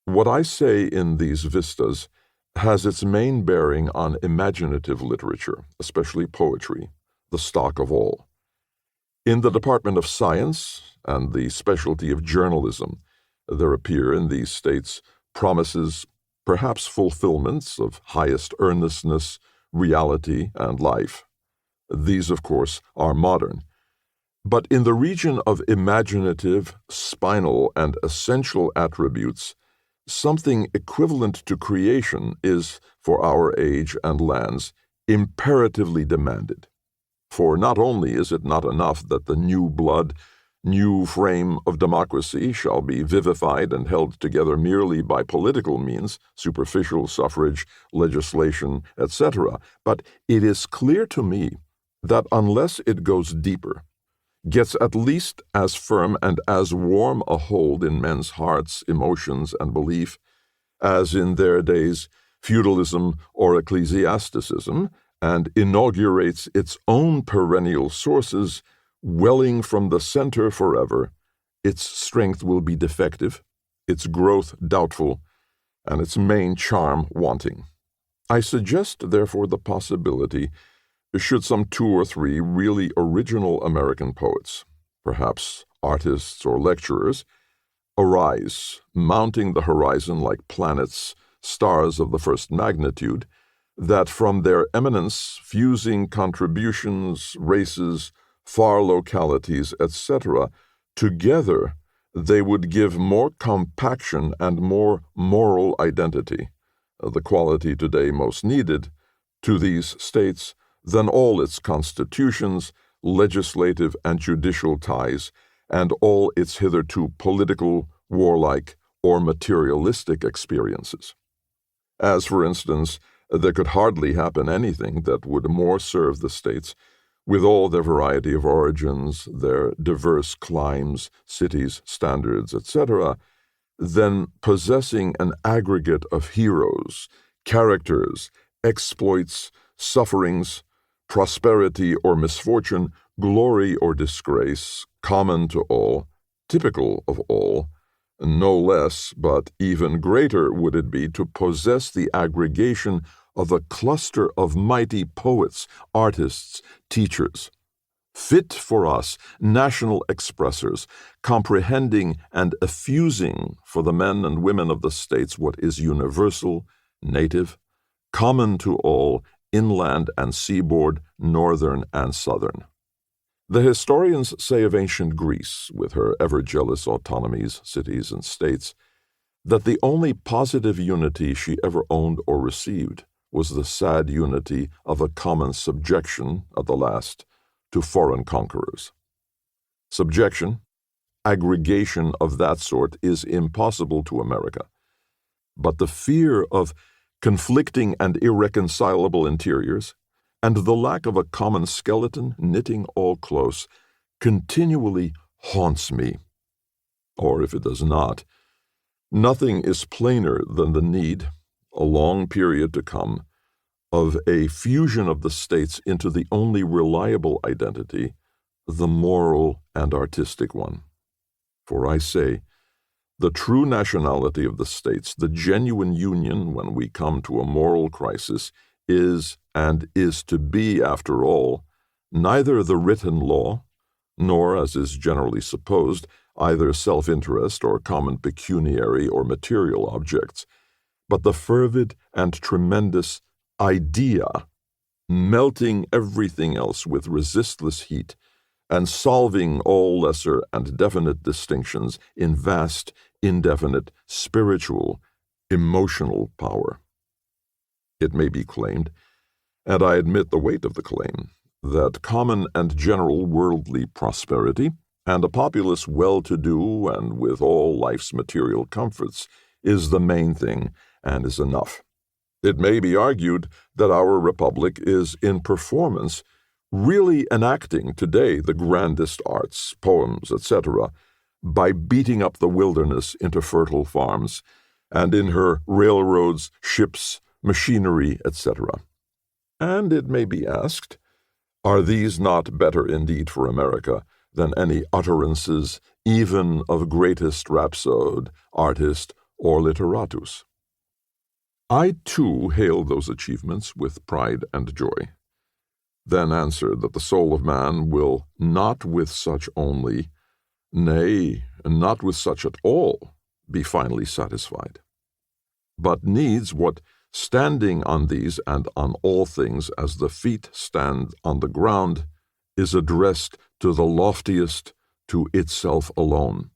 What I say in these vistas has its main bearing on imaginative literature, especially poetry, the stock of all. In the Department of Science and the specialty of journalism, there appear in these states promises, perhaps fulfillments of highest earnestness, reality, and life. These, of course, are modern. But in the region of imaginative, spinal, and essential attributes, something equivalent to creation is, for our age and lands, imperatively demanded. For not only is it not enough that the new blood, new frame of democracy shall be vivified and held together merely by political means, superficial suffrage, legislation, etc., but it is clear to me that unless it goes deeper, gets at least as firm and as warm a hold in men's hearts, emotions, and belief as in their days feudalism or ecclesiasticism, and inaugurates its own perennial sources, welling from the center forever, its strength will be defective, its growth doubtful, and its main charm wanting. I suggest, therefore, the possibility, should some 2 or 3 really original American poets, perhaps artists or lecturers, arise, mounting the horizon like planets, stars of the first magnitude, that from their eminence, fusing contributions, races, far localities, etc., together they would give more compaction and more moral identity, the quality today most needed, to these states than all its constitutions, legislative and judicial ties, and all its hitherto political, warlike, or materialistic experiences. As, for instance, there could hardly happen anything that would more serve the states, with all their variety of origins, their diverse climes, cities, standards, etc., than possessing an aggregate of heroes, characters, exploits, sufferings, prosperity or misfortune, glory or disgrace, common to all, typical of all. No less, but even greater would it be to possess the aggregation of a cluster of mighty poets, artists, teachers, fit for us, national expressors, comprehending and effusing for the men and women of the states what is universal, native, common to all, inland and seaboard, northern and southern. The historians say of ancient Greece, with her ever-jealous autonomies, cities, and states, that the only positive unity she ever owned or received was the sad unity of a common subjection, at the last, to foreign conquerors. Subjection, aggregation of that sort is impossible to America, but the fear of conflicting and irreconcilable interiors, and the lack of a common skeleton knitting all close, continually haunts me. Or if it does not, nothing is plainer than the need, a long period to come, of a fusion of the states into the only reliable identity, the moral and artistic one. For I say, the true nationality of the states, the genuine union when we come to a moral crisis, is, and is to be, after all, neither the written law, nor, as is generally supposed, either self-interest or common pecuniary or material objects, but the fervid and tremendous idea, melting everything else with resistless heat, and solving all lesser and definite distinctions in vast, indefinite, spiritual, emotional power. It may be claimed, and I admit the weight of the claim, that common and general worldly prosperity, and a populace well-to-do and with all life's material comforts, is the main thing and is enough. It may be argued that our republic is, in performance, really enacting today the grandest arts, poems, etc., by beating up the wilderness into fertile farms, and in her railroads, ships, machinery, etc. And it may be asked, are these not better indeed for America than any utterances, even of greatest rhapsode, artist, or literatus. I too hailed those achievements with pride and joy, then answered that the soul of man will not with such only, nay, not with such at all, be finally satisfied, but needs what standing on these and on all things as the feet stand on the ground is addressed to the loftiest, to itself alone.